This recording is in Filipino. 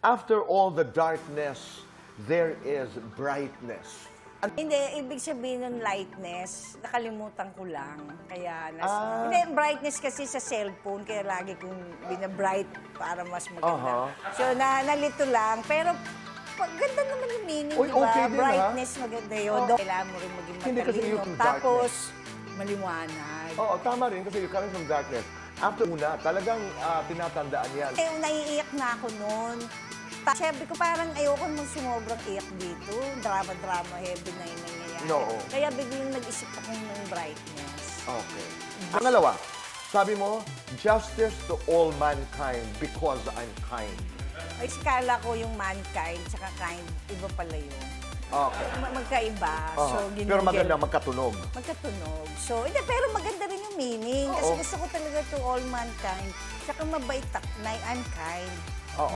After all the darkness, there is brightness. Hindi, ibig sabihin ng lightness, nakalimutan ko lang. Kaya, Ah. hindi, brightness kasi sa cellphone, kaya lagi kong binabright para mas maganda. So, nalito lang. Pero, ganda naman yung meaning, Uy, di ba? okay din, ha? Brightness, maganda yun. Kailangan mo rin maging Hindi kasi matalino. yung Tapos, maliwanag. Oo, tama rin kasi you're coming from darkness. After una, talagang tinatandaan yan. Eh, naiiyak na ako noon. Sabi ko parang ayoko mong sumobrang iyak dito. Drama-drama, heavy na yung nangyayari. Oo. Kaya biglang nag-isip ako ng brightness. Okay. Pangalawa, sabi mo, justice to all mankind because I'm kind. Ay, sikala ko yung mankind tsaka kind, iba pala yun. Okay. Magkaiba. So, Pero maganda magkatunog. magkatunog. So, hindi, pero maganda rin yung meaning. Kasi Oo. gusto ko talaga to all mankind. Tsaka mabait na unkind.